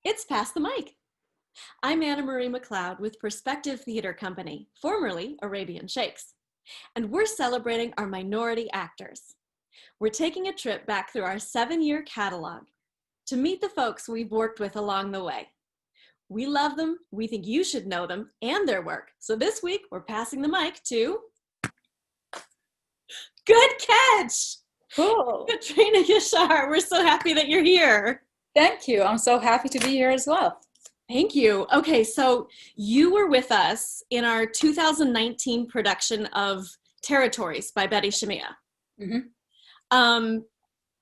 It's Pass the Mic. I'm Anna Marie McLeod with Perspective Theater Company, formerly Arabian Shakes, and we're celebrating our minority actors. We're taking a trip back through our 7-year catalog to meet the folks we've worked with along the way. We love them, we think you should know them and their work. So this week, we're passing the mic to... Good catch! Cool. Katrina, Yashar, we're so happy that you're here. Thank you. I'm so happy to be here as well. Thank you. Okay, so you were with us in our 2019 production of Territories by Betty Shamia,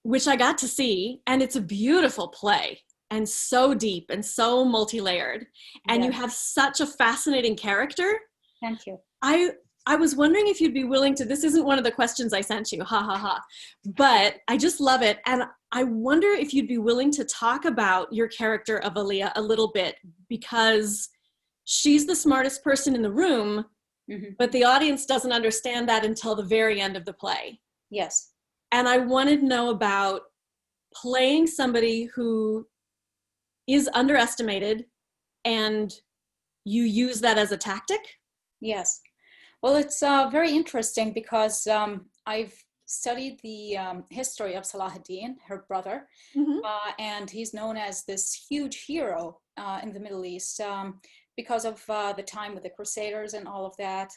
which I got to see, and it's a beautiful play and so deep and so multi-layered, and you have such a fascinating character. Thank you. I was wondering if you'd be willing to, this isn't one of the questions I sent you, ha ha ha, but I just love it. And I wonder if you'd be willing to talk about your character of Aaliyah a little bit, because she's the smartest person in the room, but the audience doesn't understand that until the very end of the play. Yes. And I wanted to know about playing somebody who is underestimated and you use that as a tactic. Yes. Well, it's very interesting because I've studied the history of Salahuddin, her brother, and he's known as this huge hero in the Middle East because of the time with the Crusaders and all of that.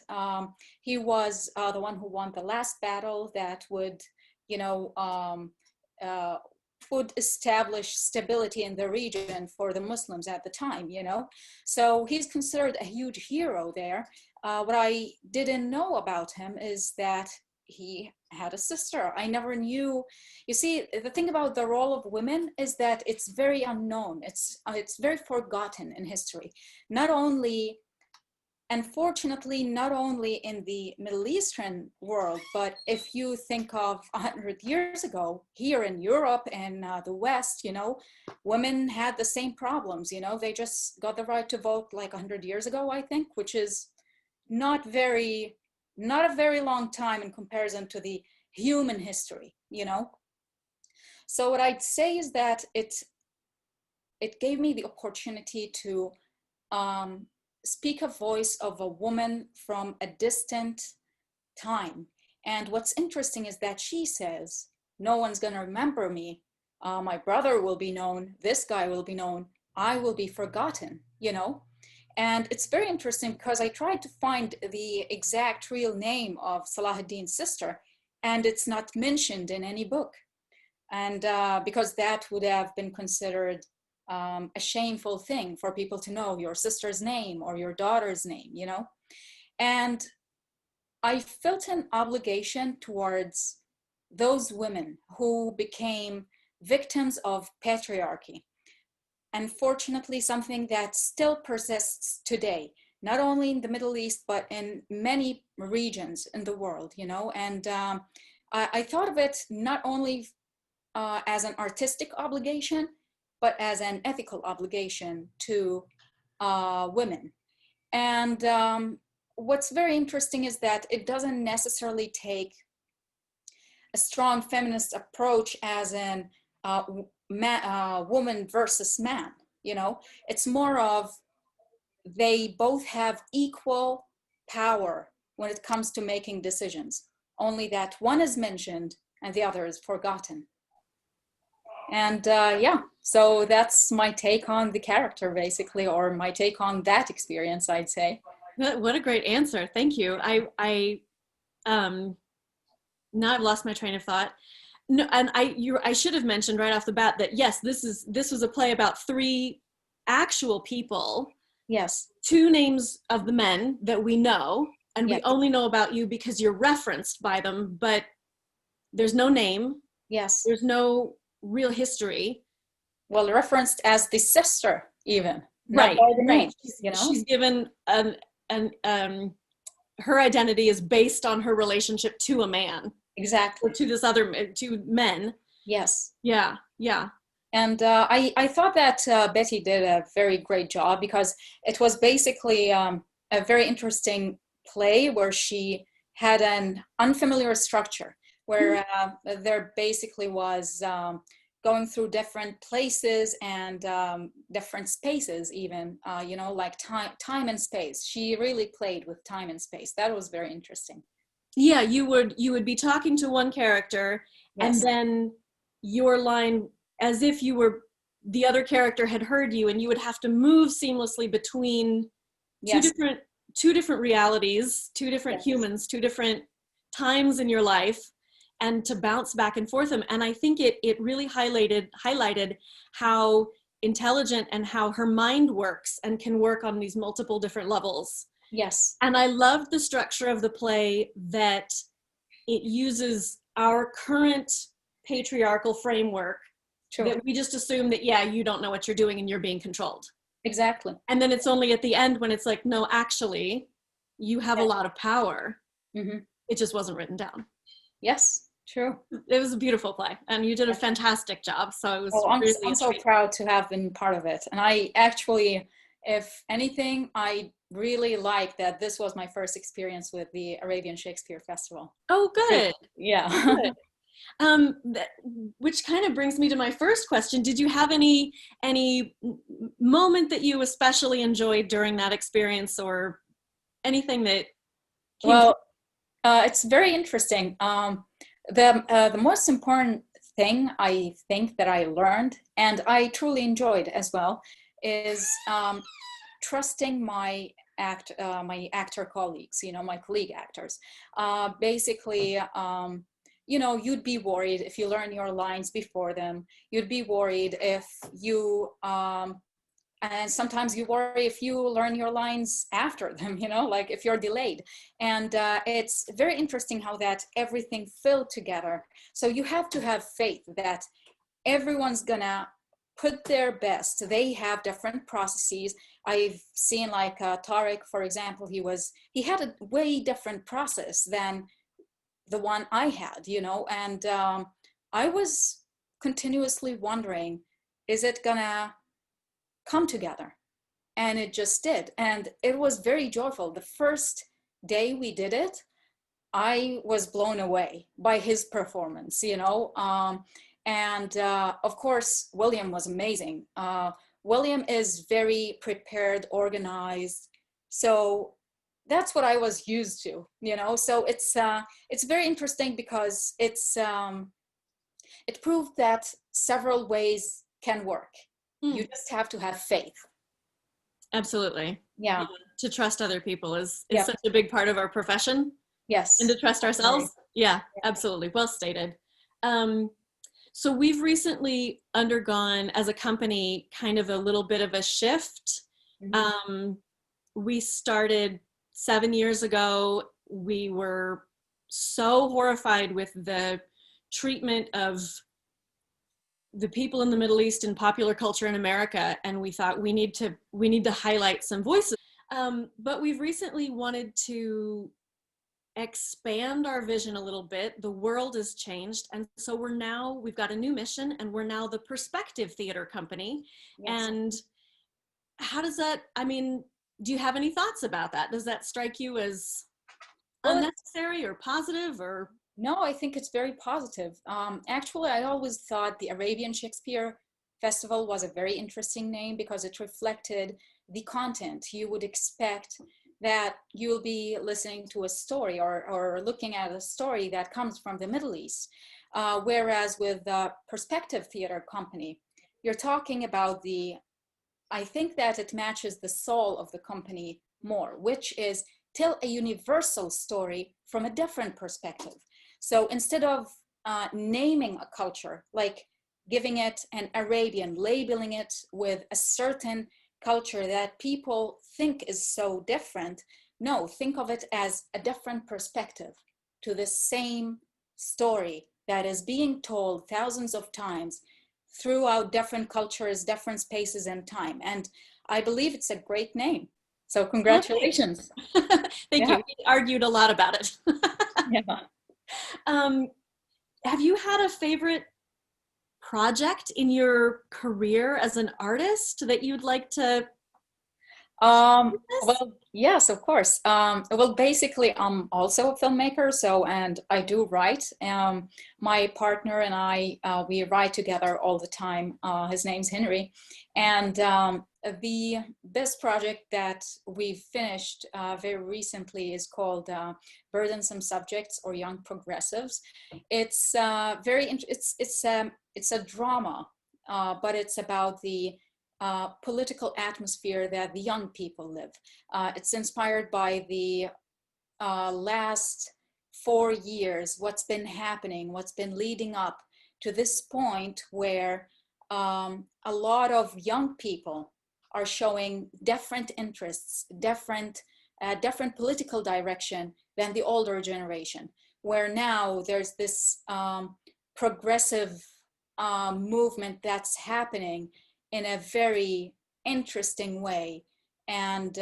He was the one who won the last battle that would, would establish stability in the region for the Muslims at the time, So he's considered a huge hero there. What I didn't know about him is that he had a sister. I never knew. You see, the thing about the role of women is that it's very unknown. It's very forgotten in history. Not only, unfortunately, not only in the Middle Eastern world, but if you think of 100 years ago, here in Europe and the West, women had the same problems. They just got the right to vote like 100 years ago, I think, which is not a very long time in comparison to the human history, So what I'd say is that it gave me the opportunity to speak a voice of a woman from a distant time. And what's interesting is that she says, no one's going to remember me. My brother will be known. This guy will be known. I will be forgotten, And it's very interesting because I tried to find the exact real name of Salahuddin's sister, and it's not mentioned in any book. And because that would have been considered a shameful thing for people to know your sister's name or your daughter's name, And I felt an obligation towards those women who became victims of patriarchy. Unfortunately, something that still persists today, not only in the Middle East, but in many regions in the world, And I thought of it not only as an artistic obligation, but as an ethical obligation to women. And what's very interesting is that it doesn't necessarily take a strong feminist approach as an woman versus man, It's more of they both have equal power when it comes to making decisions, only that one is mentioned and the other is forgotten. And so that's my take on the character, basically, or my take on that experience, I'd say. What a great answer. Thank you. I now I've lost my train of thought. No, and I should have mentioned right off the bat that yes, this was a play about 3 actual people. Yes. 2 names of the men that we know, and we only know about you because you're referenced by them, but there's no name. Yes. There's no real history. Well, referenced as the sister, even. Right. Not by the name, She's given her identity is based on her relationship to a man. Exactly. Or to 2 men. Yes. Yeah. And I thought that Betty did a very great job because it was basically a very interesting play where she had an unfamiliar structure where there basically was going through different places and different spaces even, like time and space. She really played with time and space. That was very interesting. Yeah, you would be talking to one character, and Yes. then your line, as if you were the other character had heard you, and you would have to move seamlessly between two Yes. different two different realities, two different Yes. humans, two different times in your life, and to bounce back and forth them. And I think it really highlighted how intelligent and how her mind works and can work on these multiple different levels. Yes. And I loved the structure of the play, that it uses our current patriarchal framework, True. that we just assume that, yeah, you don't know what you're doing and you're being controlled. Exactly. And then it's only at the end when it's like, no, actually, you have a Yeah. lot of power. Mm-hmm. It just wasn't written down. Yes. True. It was a beautiful play, and you did a Yeah. fantastic job. So it was Oh, really I'm a so treat. proud to have been part of it. And I actually, if anything, I really like that this was my first experience with the Arabian Shakespeare Festival. Oh, good. Yeah. Good. Which kind of brings me to my first question. Did you have any moment that you especially enjoyed during that experience, or anything that came to? Well, it's very interesting. The most important thing I think that I learned, and I truly enjoyed as well, is trusting my actor colleagues, my colleague actors. Basically, you'd be worried if you learn your lines before them. You'd be worried if you and sometimes you worry if you learn your lines after them, like if you're delayed. And it's very interesting how that everything filled together. So you have to have faith that everyone's gonna put their best. They have different processes. I've seen like Tareq, for example, he had a way different process than the one I had, and I was continuously wondering, is it gonna come together? And it just did. And it was very joyful. The first day we did it, I was blown away by his performance, and of course, William was amazing. William is very prepared, organized. So that's what I was used to, So it's very interesting because it proved that several ways can work. You Mm, just have to have faith. absolutely. Yeah. Yeah. To trust other people is Yeah. such a big part of our profession, and Yes. to trust I agree. ourselves. Yeah, absolutely. Well stated. Um, so we've recently undergone as a company kind of a little bit of a shift. Mhm. Um, we started 7 years ago. We were so horrified with the treatment of the people in the Middle East in popular culture in America, and we thought we need to highlight some voices. But we've recently wanted to expand our vision a little bit. The world has changed, and so we've got a new mission, and we're now the Perspective Theater Company. Yes. And how does that, I mean, do you have any thoughts about that? Does that strike you as Well, unnecessary or positive, or? no, I think it's very positive. Actually, I always thought the Arabian Shakespeare Festival was a very interesting name because it reflected the content. You would expect that you'll be listening to a story or looking at a story that comes from the Middle East. Whereas with the Perspective Theater Company, you're talking about I think that it matches the soul of the company more, which is tell a universal story from a different perspective. So instead of naming a culture, like giving it an Arabian, labeling it with a certain culture that people think is so different, no, think of it as a different perspective to the same story that is being told thousands of times throughout different cultures, different spaces and time. And I believe it's a great name. So Well, congratulations. thank you. Yeah. We argued a lot about it. Yeah. um, have you had a favorite project in your career as an artist that you'd like to Yes? Well, yes, of course. Well, basically, I'm also a filmmaker, so and I do write. My partner and I, we write together all the time. His name's Henry, and the this project that we've finished very recently is called "Burdensome Subjects" or "Young Progressives." It's it's a drama, but it's about the political atmosphere that the young people live. It's inspired by the last 4 years, what's been happening, what's been leading up to this point where a lot of young people are showing different interests, different political direction than the older generation, where now there's this progressive movement that's happening in a very interesting way. And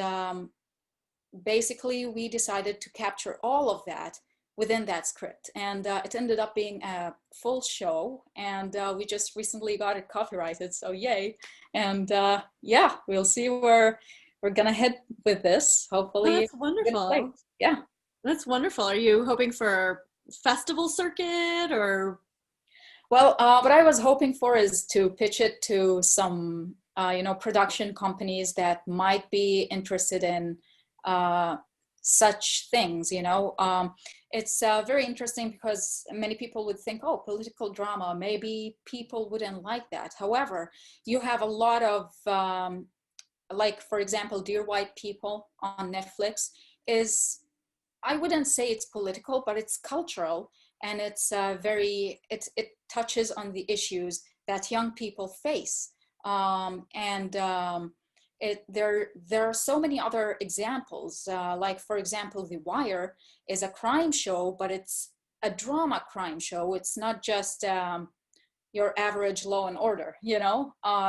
basically, we decided to capture all of that within that script. And it ended up being a full show. And we just recently got it copyrighted. So, yay. And yeah, we'll see where we're going to head with this. Oh, Hopefully, that's good place. wonderful. Yeah. That's wonderful. Are you hoping for festival circuit or? Well, what I was hoping for is to pitch it to some, production companies that might be interested in uh, such things. It's very interesting because many people would think, oh, political drama, maybe people wouldn't like that. However, you have a lot of, like, for example, Dear White People on Netflix is, I wouldn't say it's political, but it's cultural, and it's it touches on the issues that young people face. And there are so many other examples. Like, for example, The Wire is a crime show, but it's a drama crime show. It's not just your average Law and Order,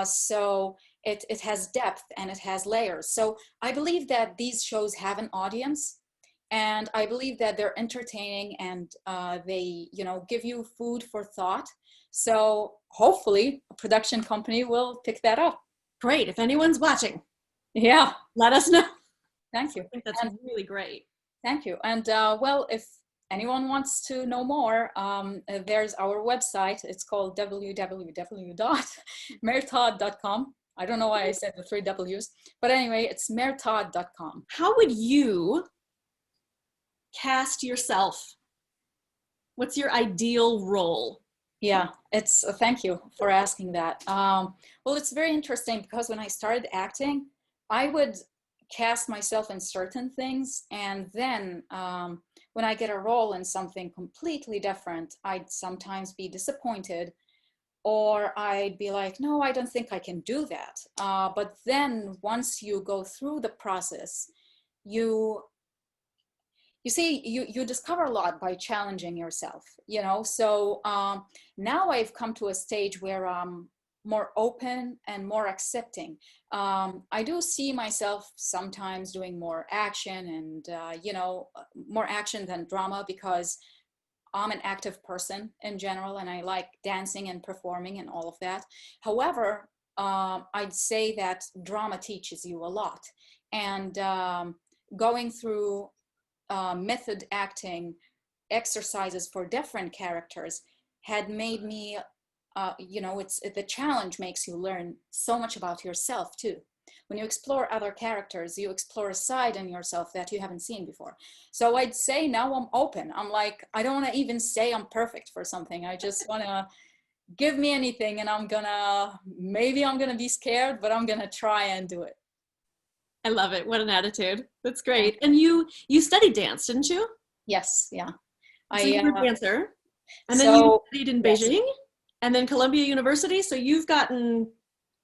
so it has depth and it has layers. So I believe that these shows have an audience, and I believe that they're entertaining, and they give you food for thought. So hopefully a production company will pick that up. Great. If anyone's watching, Yeah. let us know. Thank you. I think that's And really great. thank you. And well, if anyone wants to know more, there's our website. It's called www.mertod.com. I don't know why I said the 3 W's, but anyway, it's mertod.com. How would you cast yourself? What's your ideal role? Yeah, it's thank you for asking that. Well, it's very interesting because when I started acting, I would cast myself in certain things, and then when I get a role in something completely different, I'd sometimes be disappointed, or I'd be like, no, I don't think I can do that. But then once you go through the process, you you see you discover a lot by challenging yourself, so now I've come to a stage where I'm more open and more accepting. I do see myself sometimes doing more action, and more action than drama, because I'm an active person in general, and I like dancing and performing and all of that. However, I'd say that drama teaches you a lot, and going through method acting exercises for different characters had made me, it's the challenge makes you learn so much about yourself too. When you explore other characters, you explore a side in yourself that you haven't seen before. So I'd say now I'm open. I'm like, I don't want to even say I'm perfect for something. I just want to give me anything, and maybe I'm gonna be scared, but I'm gonna try and do it. I love it. What an attitude. That's great. And you studied dance, didn't you? Yes, yeah. So I you were a dancer, and then you so studied in yes. Beijing, and then Columbia University. So you've gotten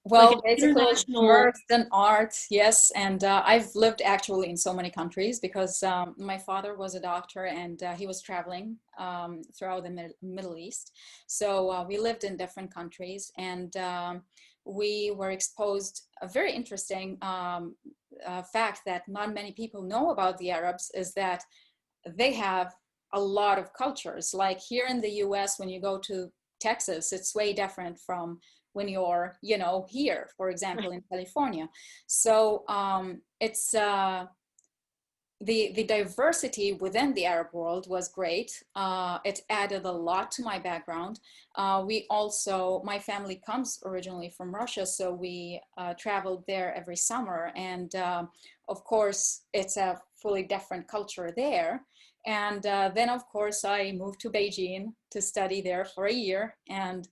like an Well, basically international. immersed in art, yes. And I've lived actually in so many countries because my father was a doctor, and he was traveling throughout the Middle East. So we lived in different countries, and we were exposed. A very interesting fact that not many people know about the Arabs is that they have a lot of cultures. Like here in the US, when you go to Texas, it's way different from when you're, you know, here, for example, in California. So it's the diversity within the Arab world was great. It added a lot to my background. We also, my family comes originally from Russia, so we traveled there every summer. And of course, it's a fully different culture there. And then, of course, I moved to Beijing to study there for a year. And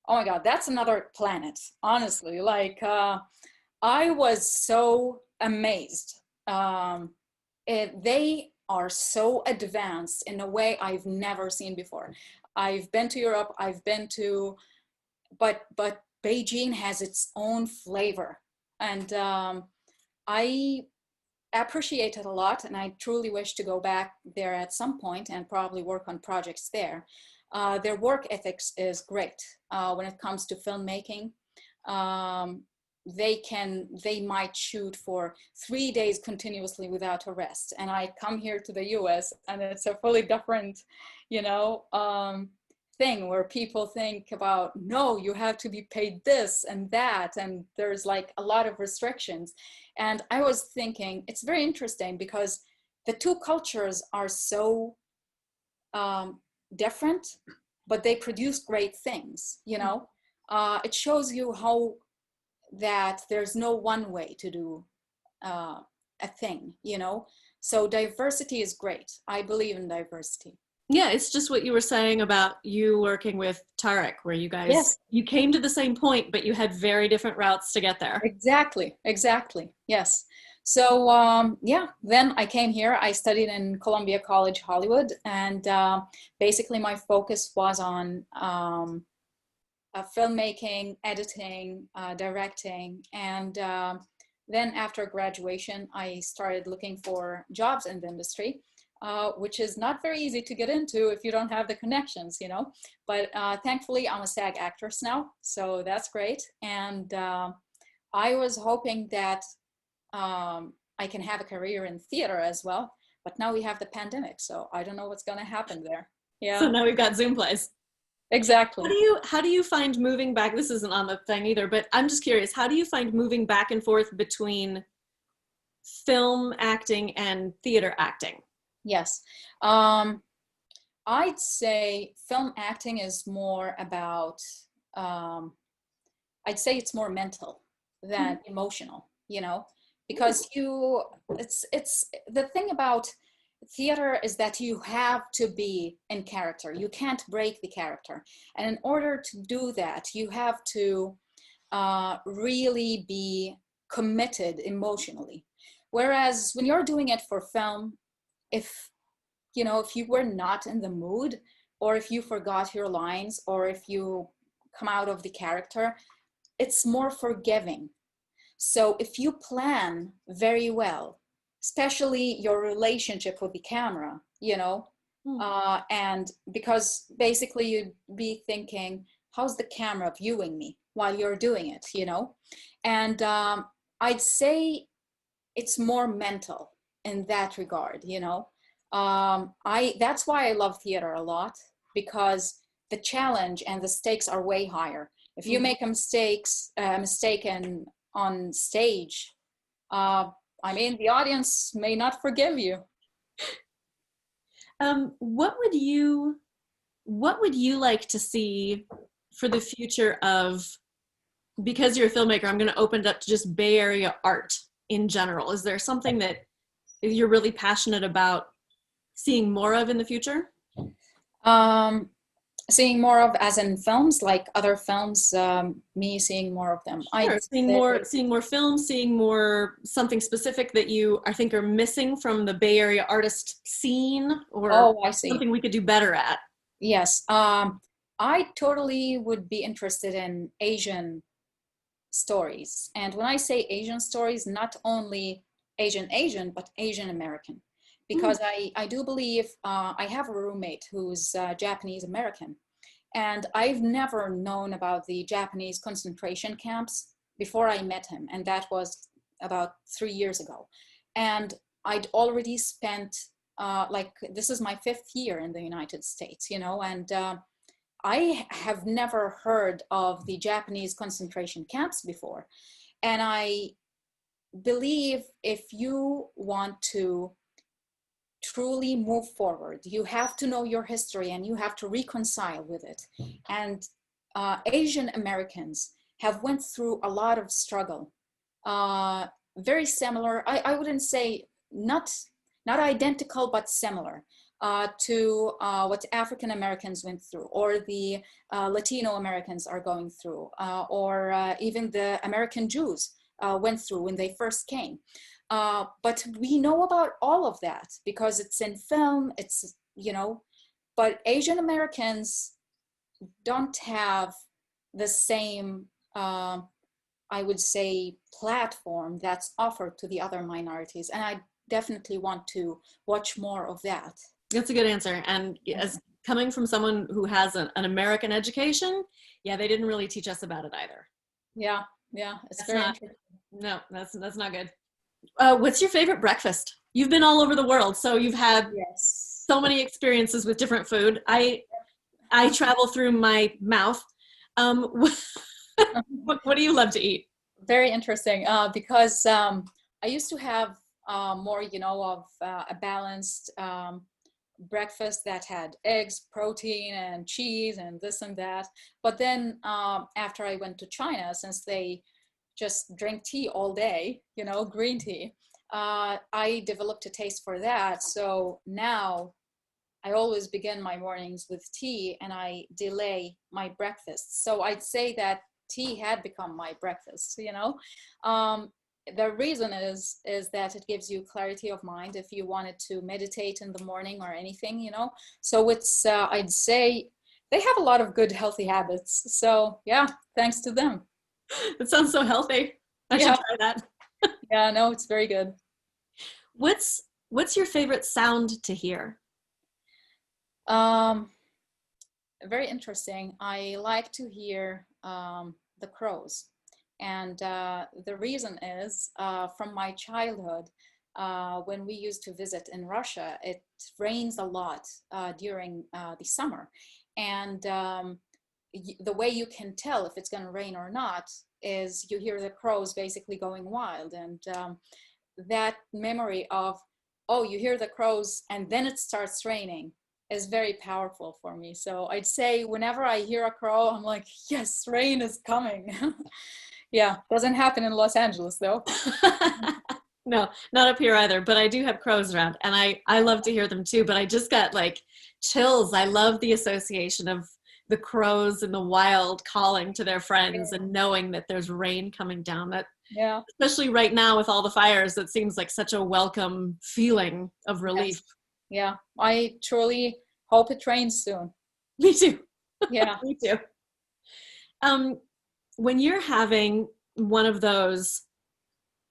oh my God, that's another planet, honestly. Like, I was so amazed. They are so advanced in a way I've never seen before. I've been to Europe, I've been to, but Beijing has its own flavor, and I appreciate it a lot, and I truly wish to go back there at some point and probably work on projects there. Their work ethics is great when it comes to filmmaking. Um, they might shoot for 3 days continuously without a rest, and I come here to the US and it's a fully different, you know, thing where people think about, no, you have to be paid this and that, and there's like a lot of restrictions. And I was thinking it's very interesting because the two cultures are so different, but they produce great things, you know. It shows you how that there's no one way to do a thing, you know. So diversity is great. I believe in diversity. Yeah, it's just what you were saying about you working with Tareq, where you guys Yes, you came to the same point, but you had very different routes to get there. exactly, exactly. Yes. So yeah, then I came here. I studied in Columbia College, Hollywood, and basically my focus was on filmmaking, editing, directing, and then after graduation, I started looking for jobs in the industry, which is not very easy to get into if you don't have the connections, you know. But thankfully, I'm a SAG actress now, so that's great. And I was hoping that I can have a career in theater as well, but now we have the pandemic, so I don't know what's going to happen there. So Yeah, now we've got Zoom plays. exactly. How do you find moving back? This isn't on the thing either, but I'm just curious. How do you find moving back and forth between film acting and theater acting? Yes. I'd say film acting is more about, um, I'd say it's more mental than emotional, you know, because it's the thing about theater is that you have to be in character. You can't break the character. And in order to do that, you have to really be committed emotionally. Whereas when you're doing it for film, if you know, if you were not in the mood, or if you forgot your lines, or if you come out of the character, it's more forgiving. So if you plan very well, especially your relationship with the camera, you know, Hmm. and because basically you'd be thinking, how's the camera viewing me while you're doing it, you know? And I'd say it's more mental in that regard, you know. I That's why I love theater a lot, because the challenge and the stakes are way higher. If you Hmm. make a mistake on stage, uh, I mean, the audience may not forgive you. What would you like to see for the future of, because you're a filmmaker, I'm going to open it up to just Bay Area art in general. Is there something that you're really passionate about seeing more of in the future? Um, Seeing more of, as in films, like other films, me seeing more of them. I'd Sure. say, Seeing more films, seeing more something specific that you I think are missing from the Bay Area artist scene, or oh, I see. something we could do better at. Yes. I totally would be interested in Asian stories. And when I say Asian stories, not only Asian, but Asian American. Mm. Because I do believe I have a roommate who's Japanese American. And I've never known about the Japanese concentration camps before I met him. And that was about 3 years ago. And I'd already spent, like, this is my 5th year in the United States, you know, and I have never heard of the Japanese concentration camps before. And I believe if you want to truly move forward, you have to know your history and you have to reconcile with it. And Asian Americans have went through a lot of struggle, very similar. I wouldn't say not identical, but similar to what African Americans went through, or the Latino Americans are going through, or even the American Jews went through when they first came. But we know about all of that because it's in film, it's, but Asian Americans don't have the same, I would say, platform that's offered to the other minorities. And I definitely want to watch more of that. That's a good answer. And as coming from someone who has an American education, yeah, they didn't really teach us about it either. Yeah, it's That's very not, interesting. no, that's not good. What's your favorite breakfast? You've been all over the world, so you've had Yes. so many experiences with different food. I travel through my mouth. What do you love to eat? Very interesting, because I used to have more, of a balanced breakfast that had eggs, protein, and cheese, and this and that. But then after I went to China, since they just drink tea all day, green tea, I developed a taste for that. So now I always begin my mornings with tea and I delay my breakfast. So I'd say that tea had become my breakfast, the reason is that it gives you clarity of mind if you wanted to meditate in the morning or anything, so it's I'd say they have a lot of good healthy habits, so yeah, thanks to them. It sounds so healthy. I should Yeah, try that. yeah, no, it's very good. What's your favorite sound to hear? um Very interesting. I like to hear the crows. And the reason is from my childhood, when we used to visit in Russia, it rains a lot during the summer. And the way you can tell if it's going to rain or not is you hear the crows basically going wild. And that memory of, oh, you hear the crows and then it starts raining is very powerful for me. So I'd say whenever I hear a crow, I'm like, yes, rain is coming. Yeah, doesn't happen in Los Angeles though. No, not up here either, but I do have crows around and I love to hear them too, but I just got like chills. I love the association of the crows in the wild calling to their friends Yeah. and knowing that there's rain coming down. That, Yeah. especially right now with all the fires, that seems like such a welcome feeling of relief. Yes. Yeah. I truly hope it rains soon. Me too. Yeah. Me too. Um, when you're having one of those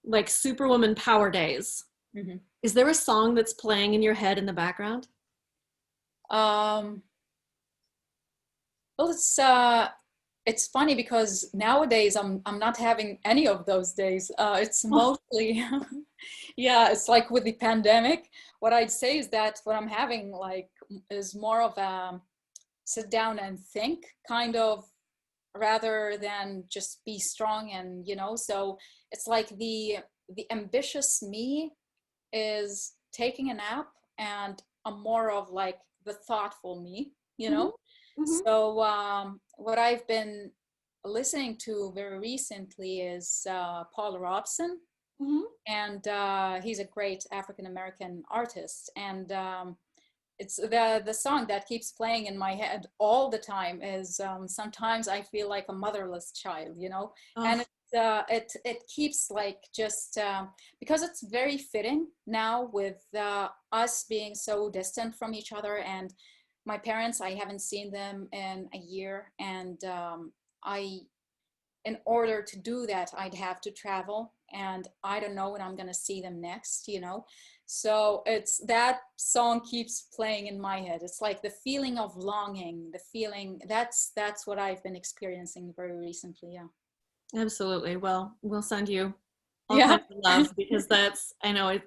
like superwoman power days, Hmm. is there a song that's playing in your head in the background? Um, well, it's funny because nowadays I'm not having any of those days. It's Oh, mostly yeah, it's like with the pandemic. What I'd say is that what I'm having like is more of a sit down and think kind of, rather than just be strong. And so it's like the ambitious me is taking a nap, and I'm more of like the thoughtful me. mhm, mhm, So what I've been listening to very recently is Paul Robson, mhm. and he's a great African American artist. And it's the song that keeps playing in my head all the time is sometimes I feel like a motherless child, Oh, and it keeps like just because it's very fitting now with us being so distant from each other. And my parents, I haven't seen them in a year, and I in order to do that, I'd have to travel, and I don't know when I'm going to see them next. So it's that song keeps playing in my head. It's like the feeling of longing, the feeling that's what I've been experiencing very recently. Yeah. absolutely. Well, we'll send you all Yeah. kinds of love because that's, I know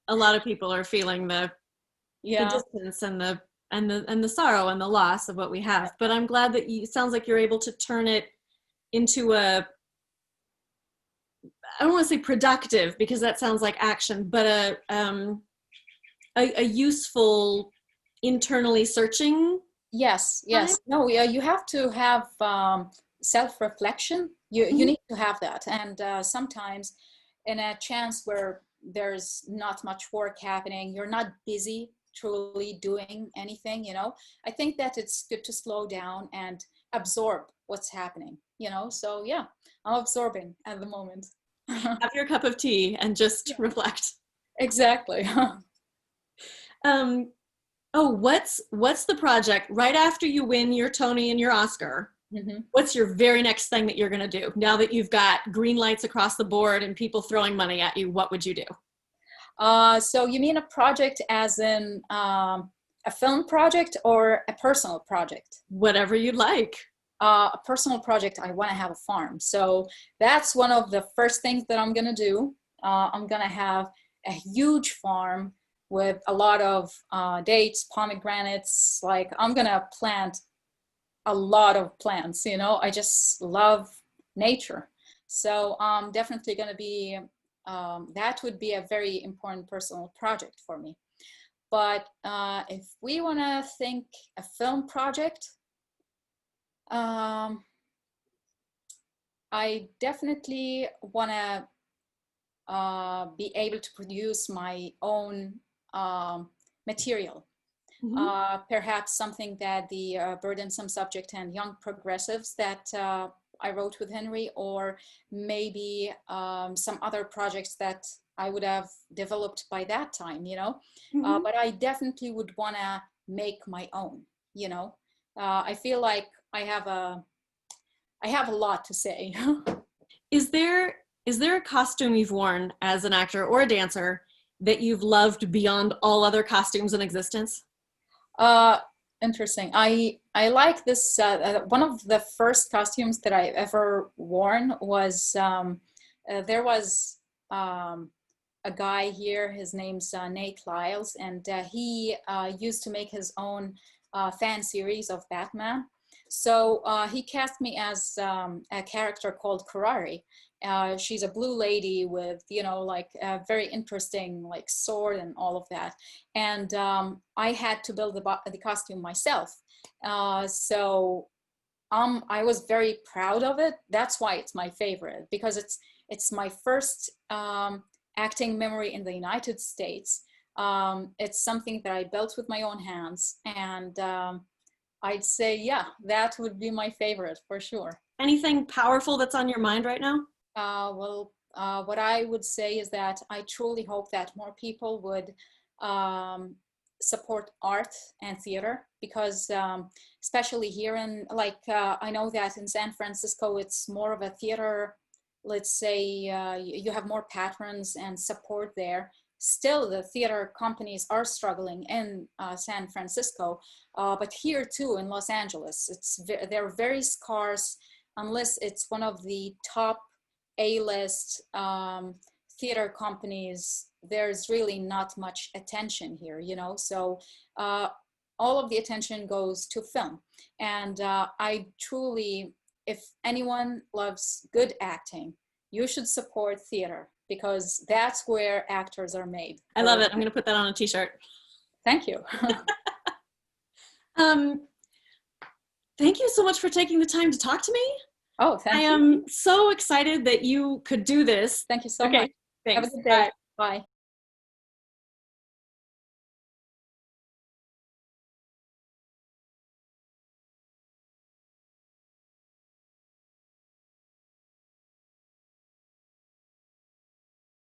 a lot of people are feeling the Yeah. distance and the and the sorrow and the loss of what we have. But I'm glad that it sounds like you're able to turn it into I don't want to say productive because that sounds like action, but a useful, internally searching. Yes, Time. yes. No, yeah, you have to have self-reflection. You Mhm. need to have that. And sometimes in a chance where there's not much work happening, you're not busy truly doing anything, I think that it's good to slow down and absorb what's happening, So yeah, I'm absorbing at the moment. Have your cup of tea and just Yeah, reflect. exactly. Um, oh, what's the project right after you win your Tony and your Oscar? Mhm. What's your very next thing that you're going to do now that you've got green lights across the board and people throwing money at you? What would you do? So you mean a project as in a film project or a personal project? Whatever you'd like. A personal project, I want to have a farm. So that's one of the first things that I'm going to do. I'm going to have a huge farm with a lot of dates, pomegranates. Like I'm going to plant a lot of plants, I just love nature. So definitely going to be, that would be a very important personal project for me. But if we want to think a film project, um, I definitely want to be able to produce my own material. Mm-hmm. Perhaps something that the burdensome subject and young progressives that I wrote with Henry, or maybe some other projects that I would have developed by that time, Mm-hmm. but I definitely would want to make my own, I feel like I have a lot to say. Is there a costume you've worn as an actor or a dancer that you've loved beyond all other costumes in existence? Uh, Interesting. I like this. One of the first costumes that I ever worn was there was a guy here. His name's Nate Lyles, and he used to make his own fan series of Batman. So he cast me as a character called Karari. She's a blue lady with, like a very interesting like sword and all of that. And I had to build the costume myself. So I was very proud of it. That's why it's my favorite, because it's my first acting memory in the United States. It's something that I built with my own hands, and I'd say, yeah, that would be my favorite for sure. Anything powerful that's on your mind right now? What I would say is that I truly hope that more people would um, support art and theater, because especially here in, like, I know that in San Francisco, it's more of a theater, let's say you have more patrons and support there. Still, the theater companies are struggling in San Francisco, but here too in Los Angeles, they're very scarce unless it's one of the top A-list theater companies. There's really not much attention here, so all of the attention goes to film. And I truly, if anyone loves good acting, you should support theater, because that's where actors are made. I love it. I'm going to put that on a t-shirt. Thank you. Um, thank you so much for taking the time to talk to me. Oh, I thank you. am so excited that you could do this. Thank you so Okay, much. Have a thanks. good day. Bye. Bye.